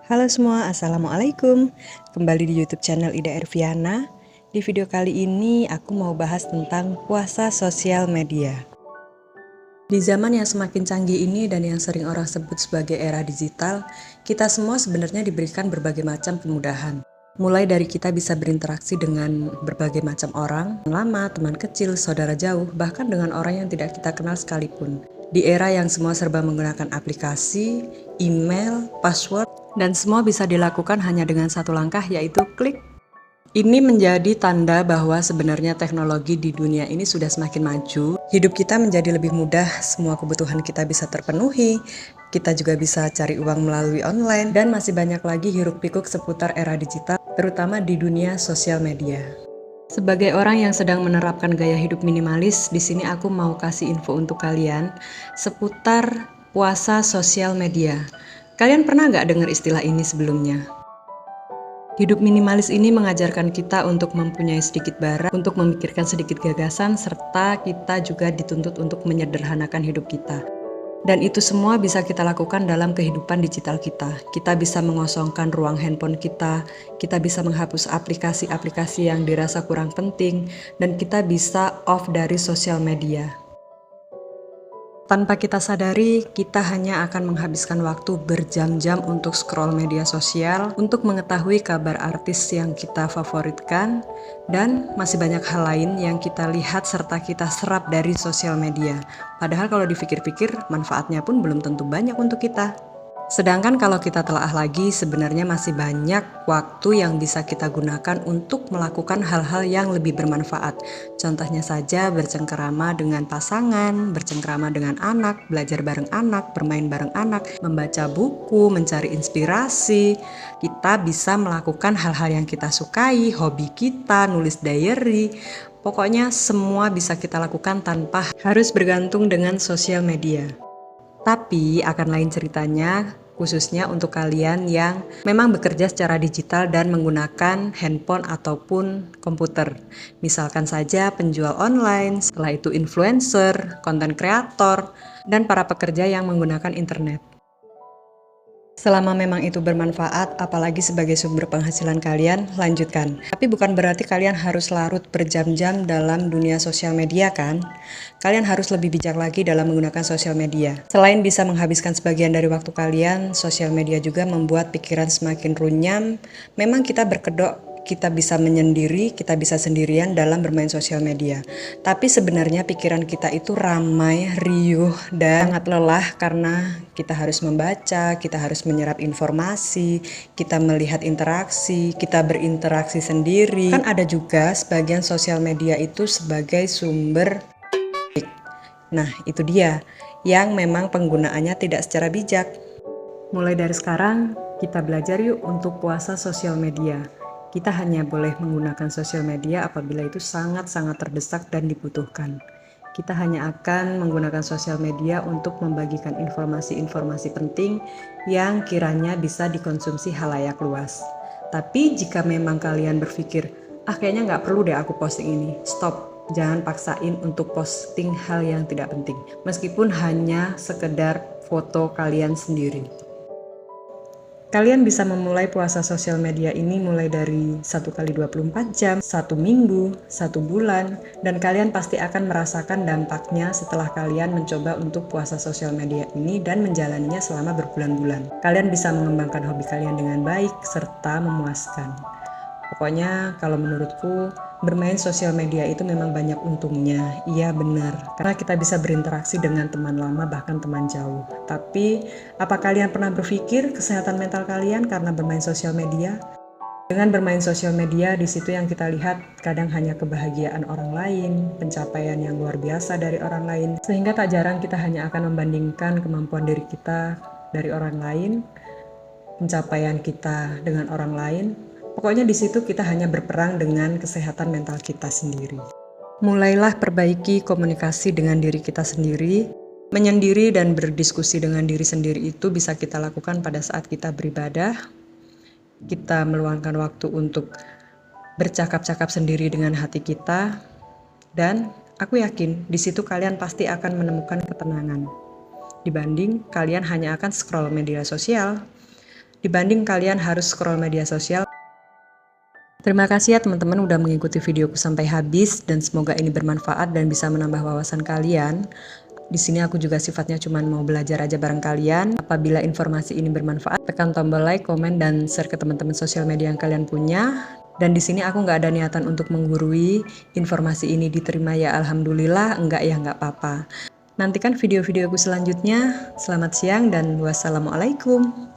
Halo semua, Assalamualaikum. Kembali di YouTube channel Ida Erviana. Di video kali ini aku mau bahas tentang puasa sosial media. Di zaman yang semakin canggih ini dan yang sering orang sebut sebagai era digital, kita semua sebenarnya diberikan berbagai macam kemudahan. Mulai dari kita bisa berinteraksi dengan berbagai macam orang, teman lama, teman kecil, saudara jauh, bahkan dengan orang yang tidak kita kenal sekalipun. Di era yang semua serba menggunakan aplikasi, email, password, dan semua bisa dilakukan hanya dengan satu langkah, yaitu klik. Ini menjadi tanda bahwa sebenarnya teknologi di dunia ini sudah semakin maju. Hidup kita menjadi lebih mudah, semua kebutuhan kita bisa terpenuhi, kita juga bisa cari uang melalui online, dan masih banyak lagi hiruk-pikuk seputar era digital, terutama di dunia sosial media. Sebagai orang yang sedang menerapkan gaya hidup minimalis, di sini aku mau kasih info untuk kalian seputar puasa sosial media. Kalian pernah nggak dengar istilah ini sebelumnya? Hidup minimalis ini mengajarkan kita untuk mempunyai sedikit barang, untuk memikirkan sedikit gagasan, serta kita juga dituntut untuk menyederhanakan hidup kita. Dan itu semua bisa kita lakukan dalam kehidupan digital kita. Kita bisa mengosongkan ruang handphone kita bisa menghapus aplikasi-aplikasi yang dirasa kurang penting, dan kita bisa off dari sosial media. Tanpa kita sadari, kita hanya akan menghabiskan waktu berjam-jam untuk scroll media sosial, untuk mengetahui kabar artis yang kita favoritkan, dan masih banyak hal lain yang kita lihat serta kita serap dari sosial media. Padahal kalau dipikir-pikir, manfaatnya pun belum tentu banyak untuk kita. Sedangkan kalau kita telaah lagi, sebenarnya masih banyak waktu yang bisa kita gunakan untuk melakukan hal-hal yang lebih bermanfaat. Contohnya saja bercengkerama dengan pasangan, bercengkerama dengan anak, belajar bareng anak, bermain bareng anak, membaca buku, mencari inspirasi. Kita bisa melakukan hal-hal yang kita sukai, hobi kita, nulis diary. Pokoknya semua bisa kita lakukan tanpa harus bergantung dengan sosial media. Tapi akan lain ceritanya, khususnya untuk kalian yang memang bekerja secara digital dan menggunakan handphone ataupun komputer. Misalkan saja penjual online, setelah itu influencer, konten kreator, dan para pekerja yang menggunakan internet. Selama memang itu bermanfaat, apalagi sebagai sumber penghasilan kalian, lanjutkan. Tapi bukan berarti kalian harus larut berjam-jam dalam dunia sosial media kan? Kalian harus lebih bijak lagi dalam menggunakan sosial media. Selain bisa menghabiskan sebagian dari waktu kalian, sosial media juga membuat pikiran semakin runyam. Memang kita berkedok, kita bisa menyendiri, kita bisa sendirian dalam bermain sosial media. Tapi sebenarnya pikiran kita itu ramai, riuh, dan sangat lelah karena kita harus membaca, kita harus menyerap informasi, kita melihat interaksi, kita berinteraksi sendiri. Kan ada juga sebagian sosial media itu sebagai sumber. Nah, itu dia yang memang penggunaannya tidak secara bijak. Mulai dari sekarang, kita belajar yuk untuk puasa sosial media. Kita hanya boleh menggunakan sosial media apabila itu sangat-sangat terdesak dan dibutuhkan. Kita hanya akan menggunakan sosial media untuk membagikan informasi-informasi penting yang kiranya bisa dikonsumsi halayak luas. Tapi jika memang kalian berpikir, kayaknya nggak perlu deh aku posting ini, stop. Jangan paksain untuk posting hal yang tidak penting, meskipun hanya sekedar foto kalian sendiri. Kalian bisa memulai puasa sosial media ini mulai dari 1 kali 24 jam, 1 minggu, 1 bulan, dan kalian pasti akan merasakan dampaknya setelah kalian mencoba untuk puasa sosial media ini dan menjalaninya selama berbulan-bulan. Kalian bisa mengembangkan hobi kalian dengan baik serta memuaskan. Pokoknya kalau menurutku, bermain sosial media itu memang banyak untungnya. Iya benar, karena kita bisa berinteraksi dengan teman lama bahkan teman jauh. Tapi, apa kalian pernah berpikir kesehatan mental kalian karena bermain sosial media? Dengan bermain sosial media, di situ yang kita lihat kadang hanya kebahagiaan orang lain, pencapaian yang luar biasa dari orang lain, sehingga tak jarang kita hanya akan membandingkan kemampuan diri kita dari orang lain, pencapaian kita dengan orang lain. Pokoknya di situ kita hanya berperang dengan kesehatan mental kita sendiri. Mulailah perbaiki komunikasi dengan diri kita sendiri. Menyendiri dan berdiskusi dengan diri sendiri itu bisa kita lakukan pada saat kita beribadah. Kita meluangkan waktu untuk bercakap-cakap sendiri dengan hati kita. Dan aku yakin di situ kalian pasti akan menemukan ketenangan. Dibanding kalian hanya akan scroll media sosial. dibanding kalian harus scroll media sosial. Terima kasih ya teman-teman udah mengikuti videoku sampai habis dan semoga ini bermanfaat dan bisa menambah wawasan kalian. Di sini aku juga sifatnya cuma mau belajar aja bareng kalian. Apabila informasi ini bermanfaat, tekan tombol like, komen, dan share ke teman-teman sosial media yang kalian punya. Dan di sini aku nggak ada niatan untuk menggurui. Informasi ini diterima ya alhamdulillah, enggak ya nggak apa-apa. Nantikan video-videoku selanjutnya. Selamat siang dan wassalamualaikum.